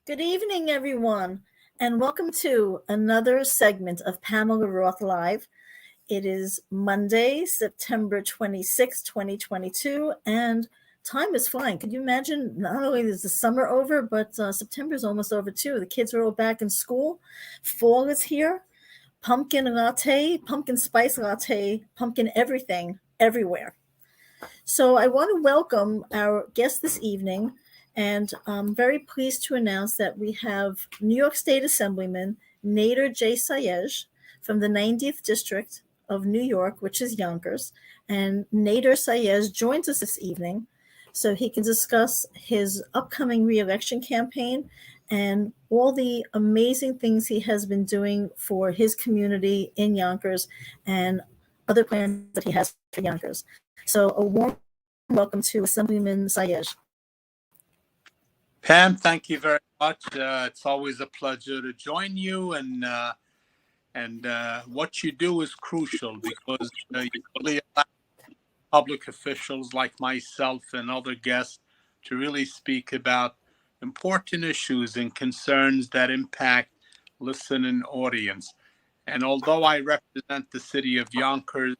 Good evening, everyone, and welcome to another segment of Pamela Roth Live. It is Monday, September 26, 2022, and time is flying. Could you imagine? Not only is the summer over, but September is almost over too. The kids are all back in school. Fall is here. Pumpkin latte, pumpkin spice latte, pumpkin everything, everywhere. So I want to welcome our guest this evening, and I'm very pleased to announce that we have New York State Assemblyman Nader J. Sayegh from the 90th District of New York, which is Yonkers. And Nader Sayegh joins us this evening so he can discuss his upcoming reelection campaign and all the amazing things he has been doing for his community in Yonkers and other plans that he has for Yonkers. So a warm welcome to Assemblyman Sayegh. Pam, thank you very much. It's always a pleasure to join you, and what you do is crucial because you really allow public officials like myself and other guests to really speak about important issues and concerns that impact listening audience. And although I represent the city of Yonkers,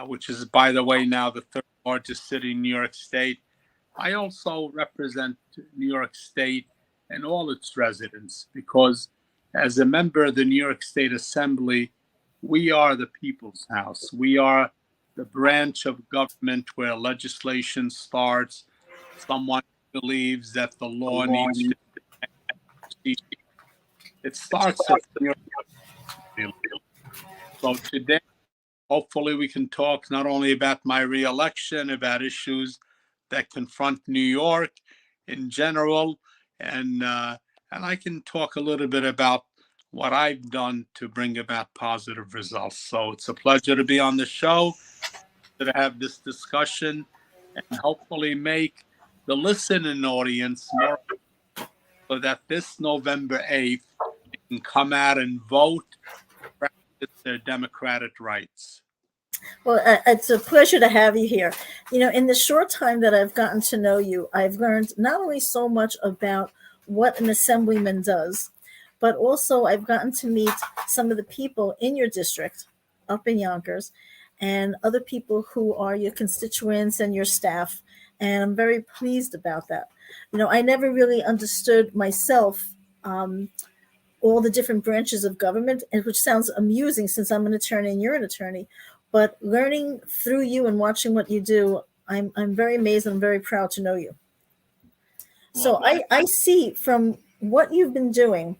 which is, by the way, now the third largest city in New York State, I also represent New York State and all its residents because as a member of the New York State Assembly, we are the people's house. We are the branch of government where legislation starts. Someone believes that the law needs to be. It starts at New York. So today, hopefully we can talk not only about my reelection, about issues that confront New York in general, and I can talk a little bit about what I've done to bring about positive results. So it's a pleasure to be on the show, to have this discussion, and hopefully make the listening audience more so that this November 8th can come out and vote, practice their democratic rights. Well, it's a pleasure to have you here. You know, in the short time that I've gotten to know you, I've learned not only so much about what an assemblyman does, but also I've gotten to meet some of the people in your district up in Yonkers and other people who are your constituents and your staff. And I'm very pleased about that. You know, I never really understood myself all the different branches of government, and which sounds amusing since I'm an attorney and you're an attorney. But learning through you and watching what you do, I'm very amazed and I'm very proud to know you. So I see from what you've been doing,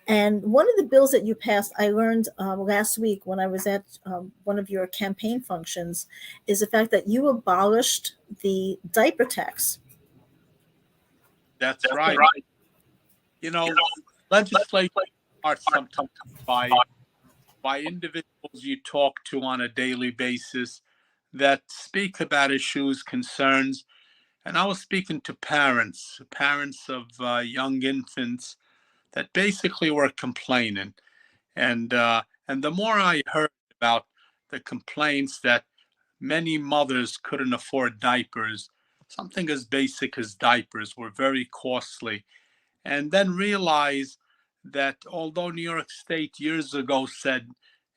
and one of the bills that you passed, I learned last week when I was at one of your campaign functions, is the fact that you abolished the diaper tax. That's right. You know, legislation starts sometimes by individuals you talk to on a daily basis that speak about issues, concerns. And I was speaking to parents of young infants that basically were complaining. And the more I heard about the complaints that many mothers couldn't afford diapers, something as basic as diapers were very costly, and then realize that although New York State years ago said,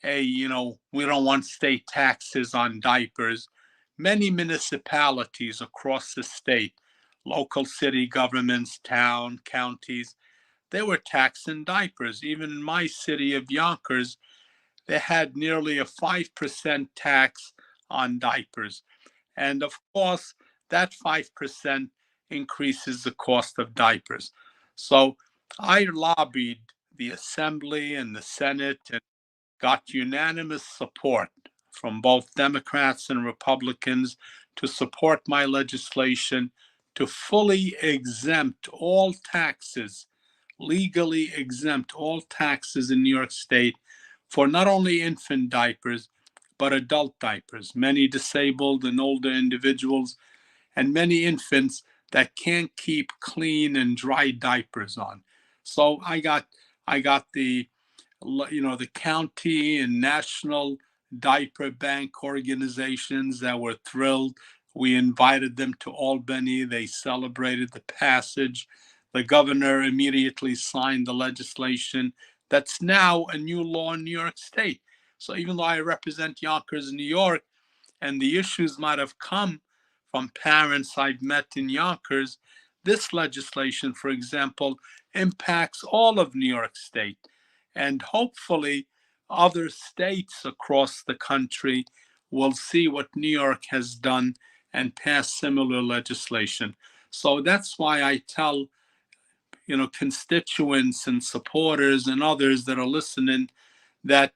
hey, you know, we don't want state taxes on diapers, many municipalities across the state, local city governments, town, counties, they were taxing diapers. Even in my city of Yonkers, they had nearly a 5% tax on diapers. And of course, that 5% increases the cost of diapers. So I lobbied the Assembly and the Senate and got unanimous support from both Democrats and Republicans to support my legislation to fully exempt all taxes, legally exempt all taxes in New York State for not only infant diapers, but adult diapers, many disabled and older individuals, and many infants that can't keep clean and dry diapers on. So I got the the county and national diaper bank organizations that were thrilled. We invited them to Albany. They celebrated the passage. the governor immediately signed the legislation that's now a new law in New York State. So even though I represent Yonkers, New York, and the issues might have come from parents I've met in Yonkers, this legislation, for example, impacts all of New York State. And hopefully, other states across the country will see what New York has done and pass similar legislation. So that's why I tell constituents and supporters and others that are listening that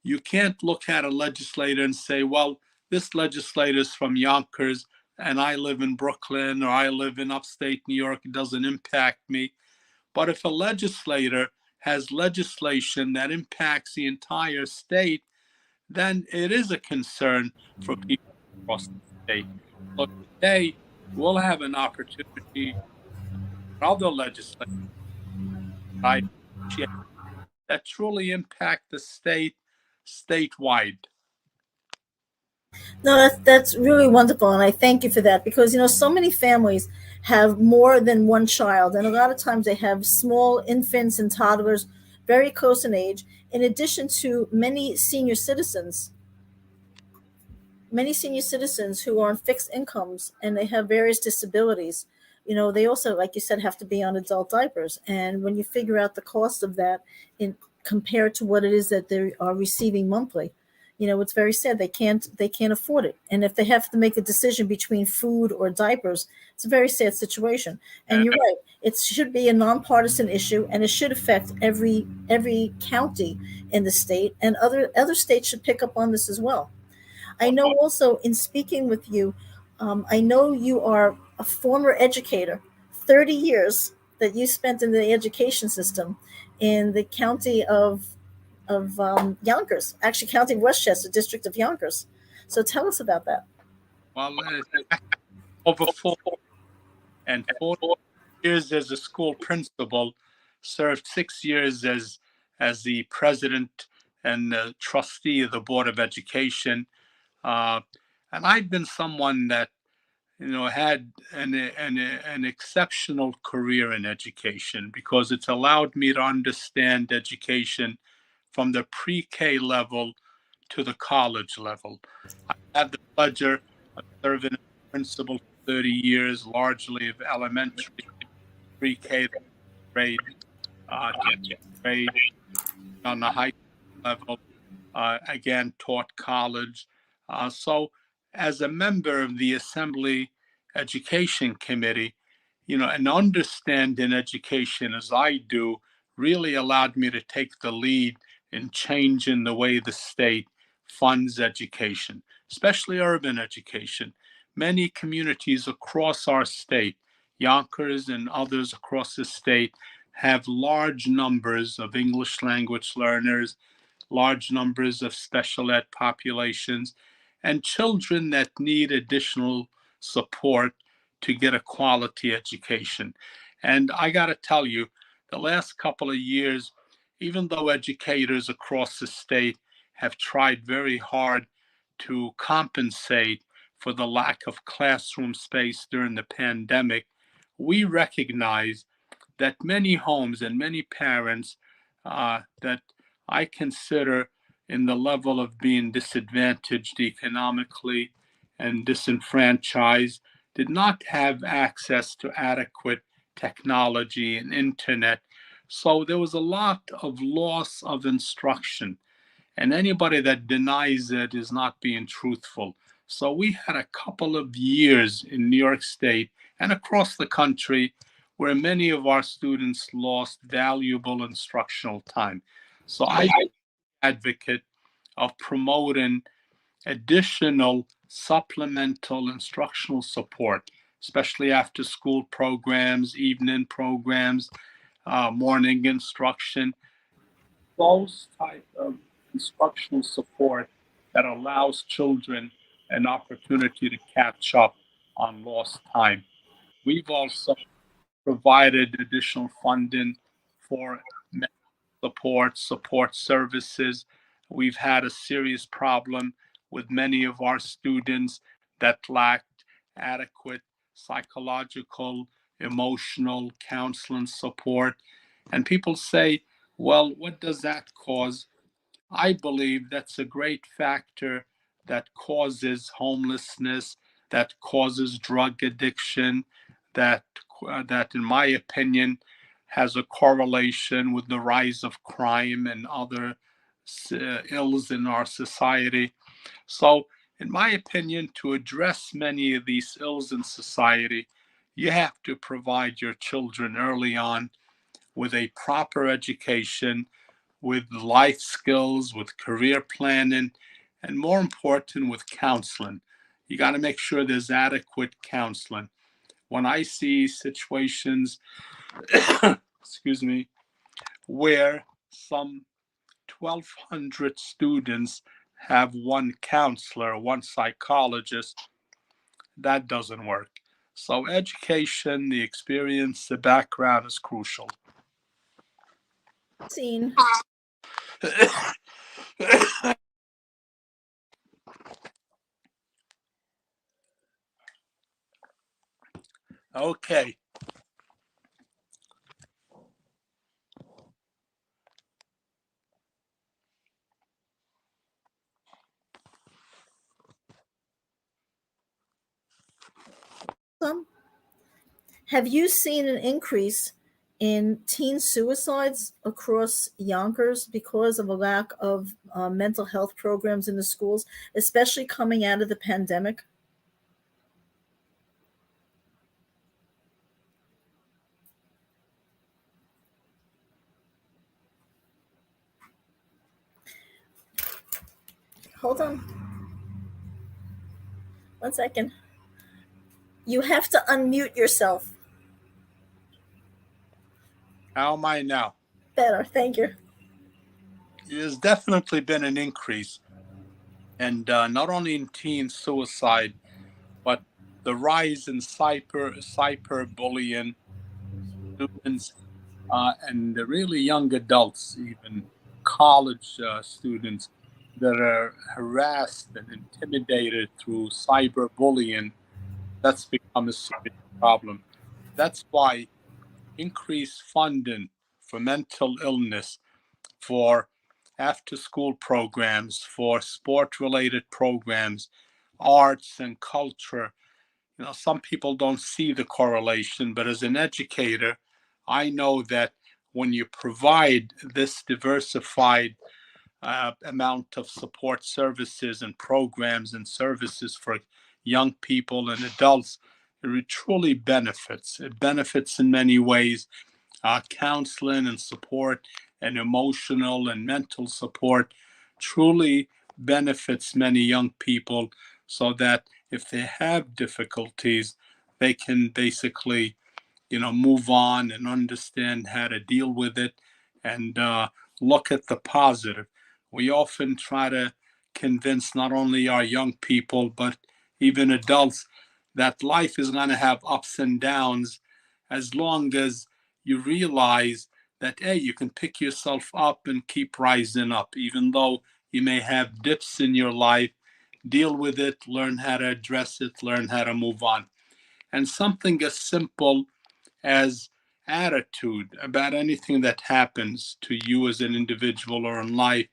you can't look at a legislator and say, well, this legislator is from Yonkers and I live in Brooklyn or I live in upstate New York, it doesn't impact me. But if a legislator has legislation that impacts the entire state, then it is a concern for people across the state. So today, we'll have an opportunity for other legislators that truly impact the state statewide. No, that's really wonderful, and I thank you for that because so many families have more than one child, and a lot of times they have small infants and toddlers, very close in age. In addition to many senior citizens who are on fixed incomes and they have various disabilities. They also, like you said, have to be on adult diapers. And when you figure out the cost of that in compared to what it is that they are receiving monthly, it's very sad. They can't afford it. And if they have to make a decision between food or diapers, it's a very sad situation. And you're right. It should be a nonpartisan issue and it should affect every county in the state, and other states should pick up on this as well. I know also in speaking with you, I know you are a former educator, 30 years that you spent in the education system in the county of Yonkers, actually, County of Westchester, District of Yonkers. So tell us about that. Well, over 4 years as a school principal, served 6 years as the president and trustee of the Board of Education. And I've been someone that had an exceptional career in education because it's allowed me to understand education from the pre-K level to the college level. I had the pleasure of serving as principal for 30 years, largely of elementary, pre-K grade, 10th grade, on the high school level. Again, taught college. So, as a member of the Assembly Education Committee, and understanding education as I do really allowed me to take the lead in changing the way the state funds education, especially urban education. Many communities across our state, Yonkers and others across the state, have large numbers of English language learners, large numbers of special ed populations, and children that need additional support to get a quality education. And I got to tell you, the last couple of years, even though educators across the state have tried very hard to compensate for the lack of classroom space during the pandemic, we recognize that many homes and many parents that I consider in the level of being disadvantaged economically and disenfranchised did not have access to adequate technology and internet. So there was a lot of loss of instruction. And anybody that denies it is not being truthful. So we had a couple of years in New York State and across the country where many of our students lost valuable instructional time. So I'm an advocate of promoting additional supplemental instructional support, especially after school programs, evening programs, morning instruction, those type of instructional support that allows children an opportunity to catch up on lost time. We've also provided additional funding for support services. We've had a serious problem with many of our students that lacked adequate psychological, emotional counseling support. And people say, well, what does that cause? I believe that's a great factor that causes homelessness, that causes drug addiction, that that in my opinion has a correlation with the rise of crime and other ills in our society. So, in my opinion, to address many of these ills in society, you have to provide your children early on with a proper education, with life skills, with career planning, and more important, with counseling. You got to make sure there's adequate counseling. When I see situations, excuse me, where some 1,200 students have one counselor, one psychologist, that doesn't work. So, education, the experience, the background is crucial. Scene. Okay. Have you seen an increase in teen suicides across Yonkers because of a lack of mental health programs in the schools, especially coming out of the pandemic? Hold on 1 second. You have to unmute yourself. How am I now? Better, thank you. There's definitely been an increase, and not only in teen suicide, but the rise in cyberbullying, students, and the really young adults, even college students, that are harassed and intimidated through cyberbullying. That's become a serious problem. That's why increased funding for mental illness, for after school programs, for sport related programs, arts and culture. Some people don't see the correlation, but as an educator, I know that when you provide this diversified amount of support services and programs and services for young people and adults, it truly benefits. It benefits in many ways. Counseling and support and emotional and mental support truly benefits many young people, so that if they have difficulties, they can basically move on and understand how to deal with it, and look at the positive. We often try to convince not only our young people, but even adults, that life is going to have ups and downs, as long as you realize that, hey, you can pick yourself up and keep rising up, even though you may have dips in your life. Deal with it, learn how to address it, learn how to move on. And something as simple as attitude about anything that happens to you as an individual or in life,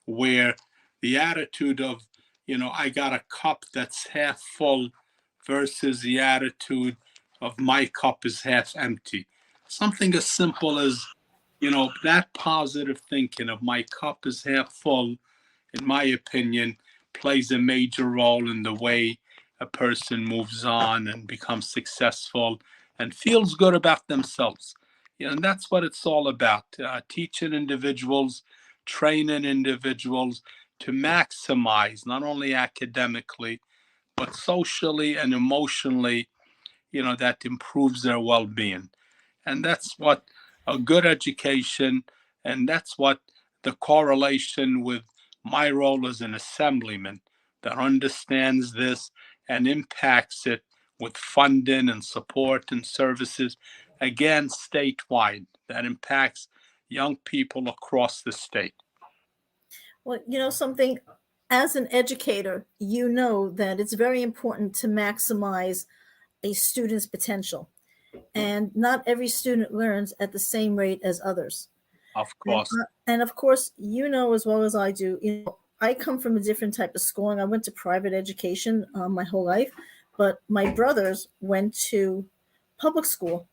where the attitude of, I got a cup that's half full versus the attitude of my cup is half empty. Something as simple as, that positive thinking of my cup is half full, in my opinion, plays a major role in the way a person moves on and becomes successful and feels good about themselves. And that's what it's all about, teaching individuals, training individuals to maximize not only academically, but socially and emotionally, that improves their well being. And that's what a good education, and that's what the correlation with my role as an assemblyman that understands this and impacts it with funding and support and services, again, statewide, that impacts young people across the state. Well, something, as an educator, that it's very important to maximize a student's potential. and not every student learns at the same rate as others. Of And, course. and of course, you know as well as I do, I come from a different type of schooling. I went to private education my whole life, but my brothers went to public school,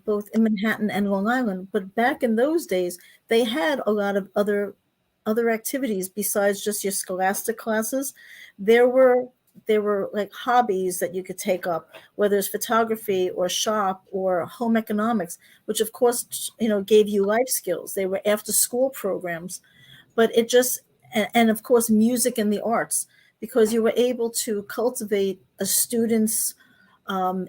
both in Manhattan and Long Island. But back in those days, they had a lot of other activities besides just your scholastic classes. There were there were like hobbies that you could take up, whether it's photography or shop or home economics, which of course gave you life skills. They were after school programs, but it just and of course music and the arts, because you were able to cultivate a student's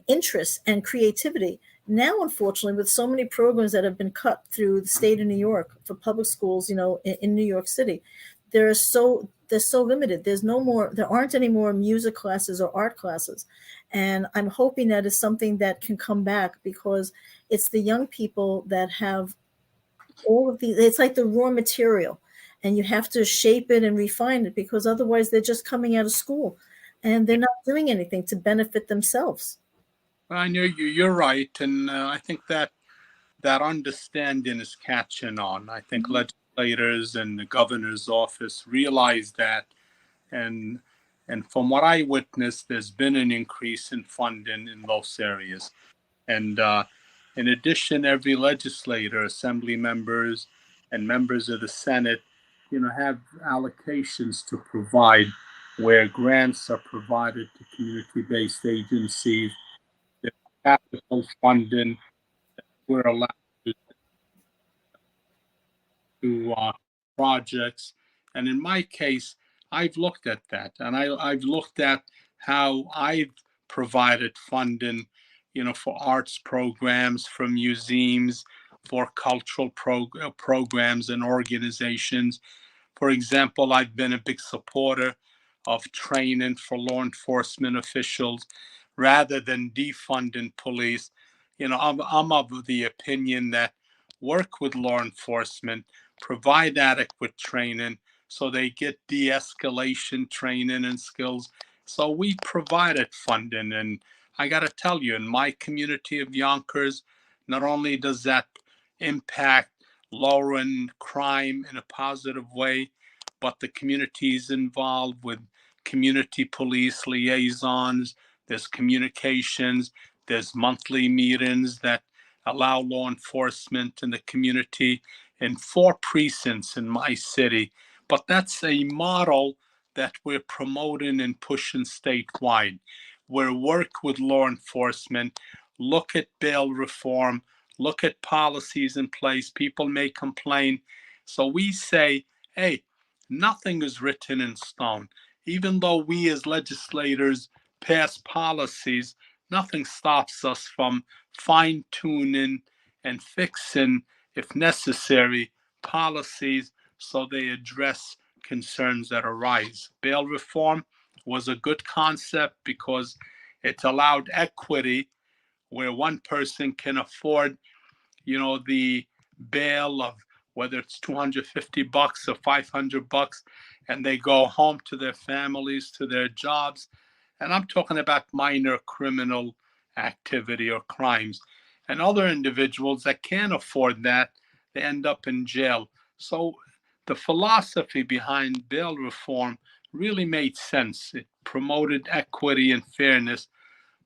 interest and creativity. Now, unfortunately, with so many programs that have been cut through the state of New York for public schools, in New York City, they're so limited. There aren't any more music classes or art classes, and I'm hoping that is something that can come back, because it's the young people that have all of these. It's like the raw material, and you have to shape it and refine it, because otherwise they're just coming out of school and they're not doing anything to benefit themselves. I know you're right, and I think that understanding is catching on. I think legislators and the governor's office realize that, and from what I witnessed, there's been an increase in funding in those areas. And in addition, every legislator, assembly members, and members of the Senate, have allocations to provide, where grants are provided to community-based agencies. There's capital funding. We're allowed to projects. And in my case, I've looked at that, and I've looked at how I've provided funding, for arts programs, for museums, for cultural programs and organizations. For example, I've been a big supporter of training for law enforcement officials rather than defunding police. I'm of the opinion that work with law enforcement, provide adequate training so they get de escalation training and skills. So we provided funding. And I got to tell you, in my community of Yonkers, not only does that impact lowering crime in a positive way, but the communities involved with community police liaisons, there's communications, there's monthly meetings that allow law enforcement in the community in 4 precincts in my city. But that's a model that we're promoting and pushing statewide, where work with law enforcement, look at bail reform, look at policies in place. People may complain. So we say, hey, nothing is written in stone. Even though we as legislators pass policies, nothing stops us from fine tuning and fixing, if necessary, policies so they address concerns that arise. Bail reform was a good concept because it allowed equity where one person can afford, the bail of whether it's $250 or $500, and they go home to their families, to their jobs. And I'm talking about minor criminal activity or crimes. And other individuals that can't afford that, they end up in jail. So the philosophy behind bail reform really made sense. It promoted equity and fairness,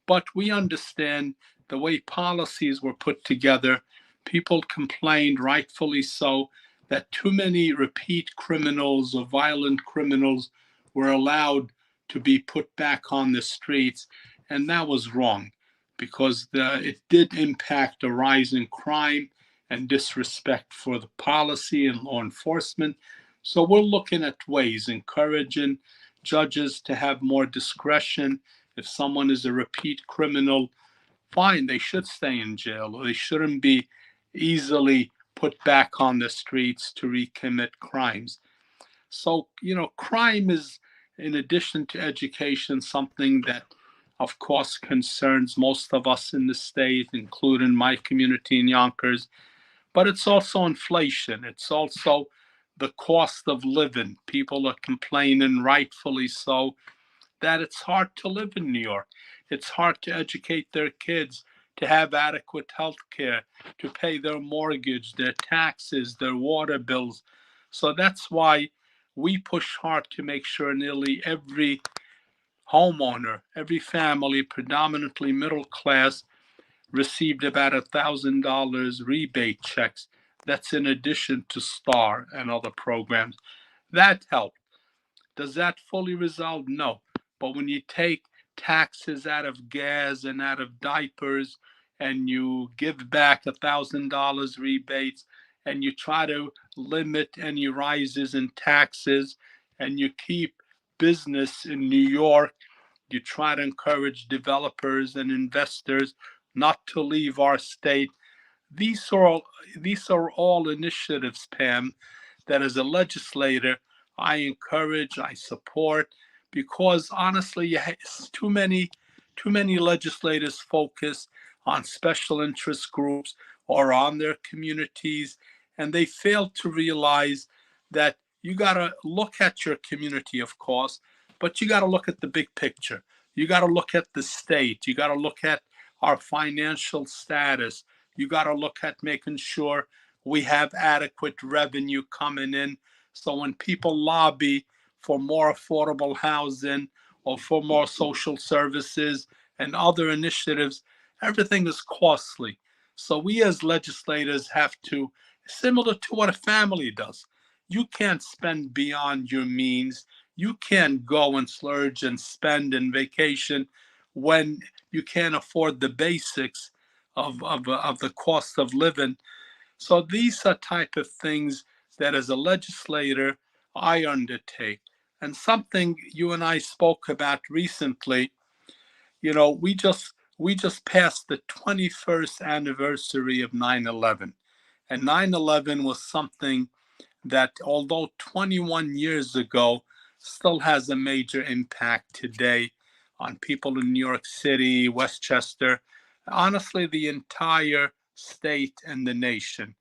but we understand the way policies were put together. People complained, rightfully so, that too many repeat criminals or violent criminals were allowed to be put back on the streets. And that was wrong, because it did impact a rise in crime and disrespect for the policy and law enforcement. So we're looking at ways, encouraging judges to have more discretion. If someone is a repeat criminal, fine, they should stay in jail, or they shouldn't be easily put back on the streets to recommit crimes. So, crime is, in addition to education, something that, of course, concerns most of us in the state, including my community in Yonkers. But it's also inflation. It's also the cost of living. People are complaining, rightfully so, that it's hard to live in New York. It's hard to educate their kids, to have adequate health care, to pay their mortgage, their taxes, their water bills. So that's why we push hard to make sure nearly every homeowner, every family, predominantly middle class, received about $1,000 rebate checks. That's in addition to STAR and other programs. That helped. Does that fully resolve? No. But when you take taxes out of gas and out of diapers and you give back $1,000 rebates and you try to limit any rises in taxes and you keep business in New York, you try to encourage developers and investors not to leave our state. These are all, these are all initiatives, Pam, that as a legislator, I encourage, I support, because honestly, too many legislators focus on special interest groups or on their communities, and they fail to realize that you got to look at your community, of course, but you got to look at the big picture. You got to look at the state. You got to look at our financial status. You got to look at making sure we have adequate revenue coming in. So when people lobby for more affordable housing or for more social services and other initiatives, everything is costly. So we as legislators have to, similar to what a family does, you can't spend beyond your means. You can't go and splurge and spend and vacation when you can't afford the basics of the cost of living. So these are type of things that as a legislator I undertake. And something you and I spoke about recently, we just passed the 21st anniversary of 9/11. And 9/11 was something that, although 21 years ago, still has a major impact today on people in New York City, Westchester, honestly, the entire state and the nation.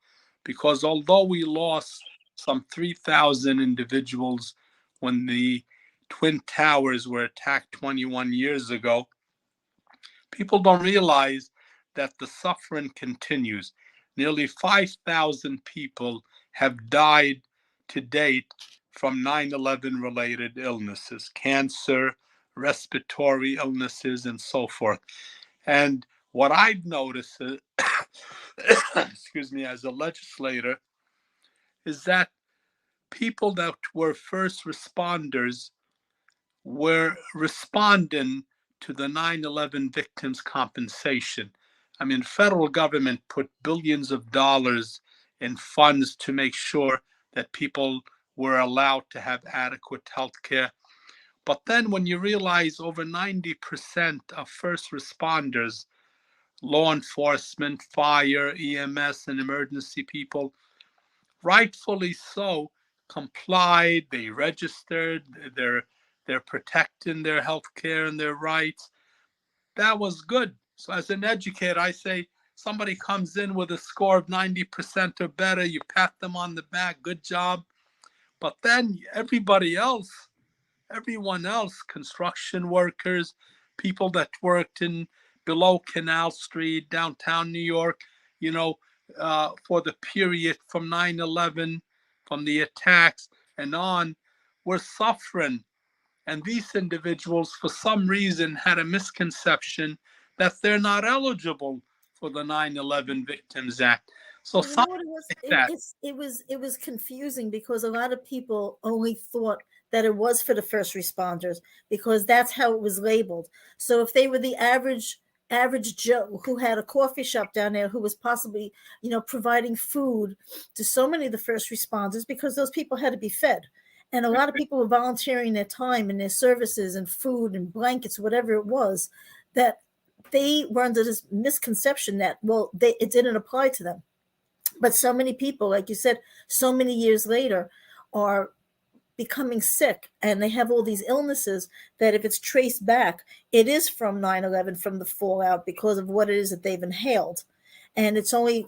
Because although we lost some 3,000 individuals when the Twin Towers were attacked 21 years ago, people don't realize that the suffering continues. Nearly 5,000 people have died to date from 9/11 related illnesses, cancer, respiratory illnesses, and so forth. And what I've noticed, excuse me, as a legislator, is that people that were first responders were responding to the 9/11 victims' compensation. I mean, federal government put billions of dollars in funds to make sure that people were allowed to have adequate health care. But then when you realize over 90% of first responders, law enforcement, fire, EMS, and emergency people, rightfully so, complied, they registered, they're protecting their health care and their rights. That was good. So as an educator, I say somebody comes in with a score of 90% or better, you pat them on the back, good job. But then everyone else, construction workers, people that worked in below Canal Street, downtown New York, you know, for the period from 9/11, from the attacks and on, were suffering. And these individuals, for some reason, had a misconception that they're not eligible for the 9/11 Victims Act. So Well, you know something what it was? like that. It was confusing because a lot of people only thought that it was for the first responders because that's how it was labeled. So if they were the average Joe who had a coffee shop down there who was possibly, providing food to so many of the first responders because those people had to be fed. And a lot of people were volunteering their time and their services and food and blankets, whatever it was, that they were under this misconception that, well, it didn't apply to them. But so many people, like you said, so many years later are becoming sick and they have all these illnesses that if it's traced back, it is from 9/11, from the fallout because of what it is that they've inhaled. And it's only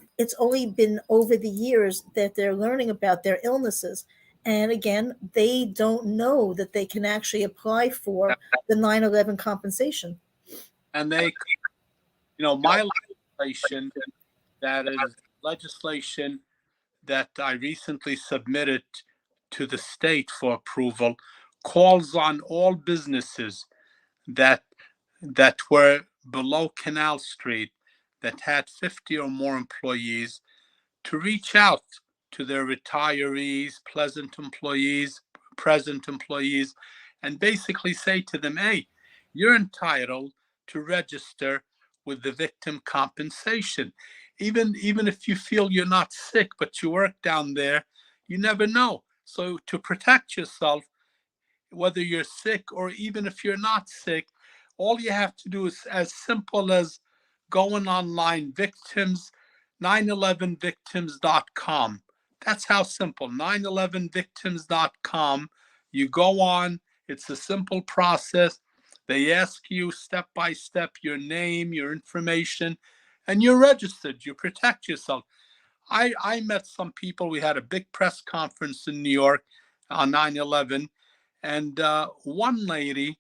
been over the years that they're learning about their illnesses. And again, they don't know that they can actually apply for the 9/11 compensation. And they, my life legislation that is legislation that I recently submitted to the state for approval calls on all businesses that were below Canal Street that had 50 or more employees to reach out to their retirees, present employees, and basically say to them, hey, you're entitled to register with the victim compensation. Even if you feel you're not sick, but you work down there, you never know. So to protect yourself, whether you're sick or even if you're not sick, all you have to do is as simple as going online, victims, 911victims.com. That's how simple, 911victims.com. You go on, it's a simple process. They ask you step by step your name, your information, and you're registered. You protect yourself. I met some people. We had a big press conference in New York on 9/11, and one lady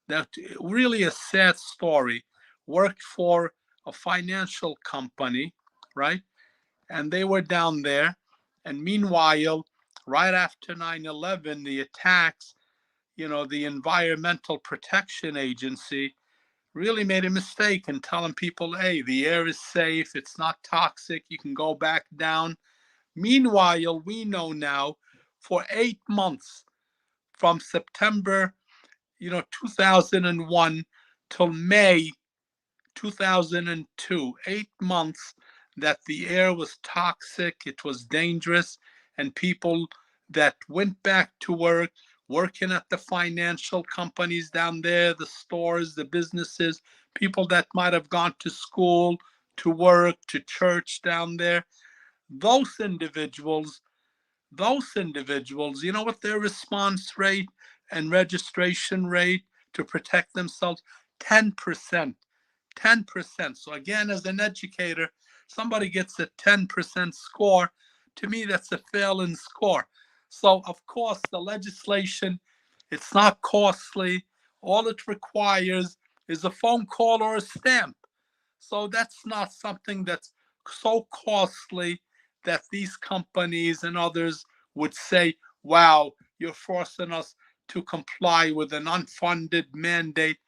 that really a sad story worked for a financial company, right? And they were down there. And meanwhile, right after 9/11, the attacks, the Environmental Protection Agency really made a mistake in telling people, hey, the air is safe, it's not toxic, you can go back down. Meanwhile, we know now for 8 months, from September 2001 till May 2002, 8 months, that the air was toxic, it was dangerous, and people that went back to work, working at the financial companies down there, the stores, the businesses, people that might have gone to school, to work, to church down there, those individuals, you know what their response rate and registration rate to protect themselves? 10%. 10%. So again, as an educator, somebody gets a 10% score. To me, that's a failing score. So of course, the legislation, it's not costly. All it requires is a phone call or a stamp. So that's not something that's so costly that these companies and others would say, wow, you're forcing us to comply with an unfunded mandate.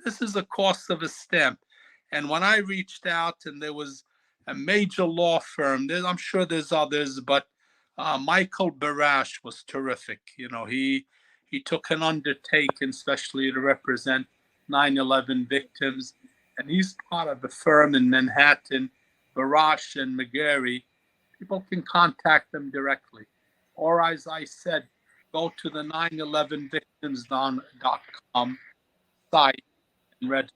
This is the cost of a stamp. And when I reached out, and there was a major law firm, I'm sure there's others, but Michael Barash was terrific. He took an undertaking, especially to represent 9/11 victims, and he's part of a firm in Manhattan, Barash and McGarry. People can contact them directly, or as I said, go to the 911victims.com site and register.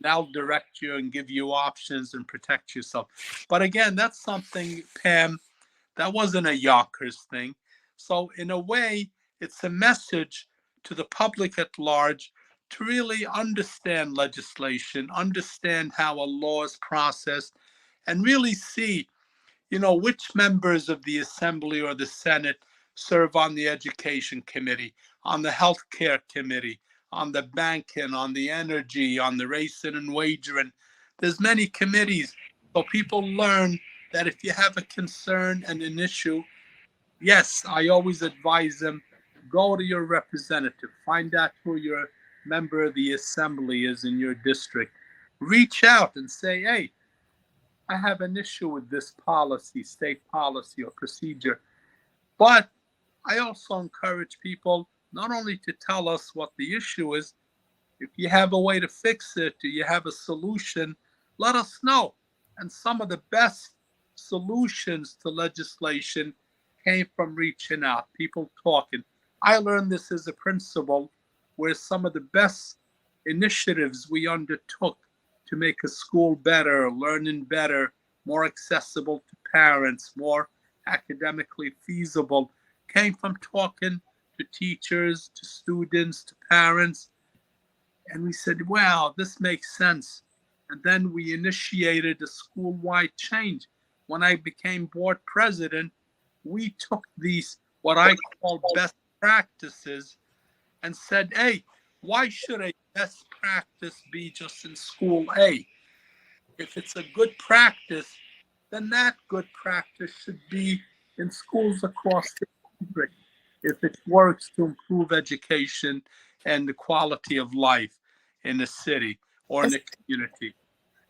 They'll direct you and give you options and protect yourself. But again, that's something, Pam, that wasn't a Yonkers thing. So in a way, it's a message to the public at large to really understand legislation, understand how a law is processed, and really see, which members of the Assembly or the Senate serve on the Education Committee, on the Healthcare Committee, on the banking, on the energy, on the racing and wagering. There's many committees. So people learn that if you have a concern and an issue, yes, I always advise them, go to your representative, find out who your member of the assembly is in your district. Reach out and say, hey, I have an issue with this policy, state policy or procedure. But I also encourage people not only to tell us what the issue is, if you have a way to fix it, do you have a solution, let us know. And some of the best solutions to legislation came from reaching out, people talking. I learned this as a principal, where some of the best initiatives we undertook to make a school better, learning better, more accessible to parents, more academically feasible, came from talking to teachers, to students, to parents. And we said, wow, this makes sense. And then we initiated a school-wide change. When I became board president, we took these, what I call best practices, and said, hey, why should a best practice be just in school A? if it's a good practice, then that good practice should be in schools across the country if it works to improve education and the quality of life in the city or in the community.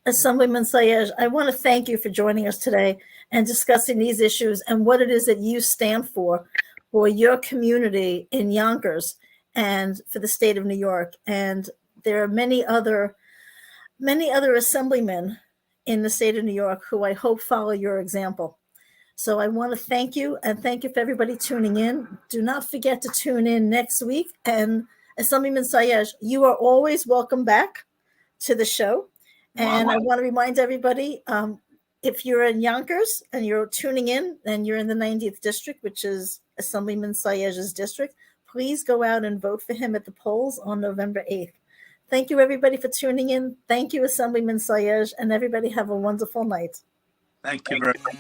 Assemblyman Sayegh, I want to thank you for joining us today and discussing these issues and what it is that you stand for your community in Yonkers and for the state of New York. And there are many other assemblymen in the state of New York who I hope follow your example. So I want to thank you, and thank you for everybody tuning in. Do not forget to tune in next week. And Assemblyman Sayegh, you are always welcome back to the show. And I want to remind everybody, if you're in Yonkers and you're tuning in and you're in the 90th district, which is Assemblyman Sayegh's district, please go out and vote for him at the polls on November 8th. Thank you, everybody, for tuning in. Thank you, Assemblyman Sayegh, and everybody have a wonderful night. Thank you very much.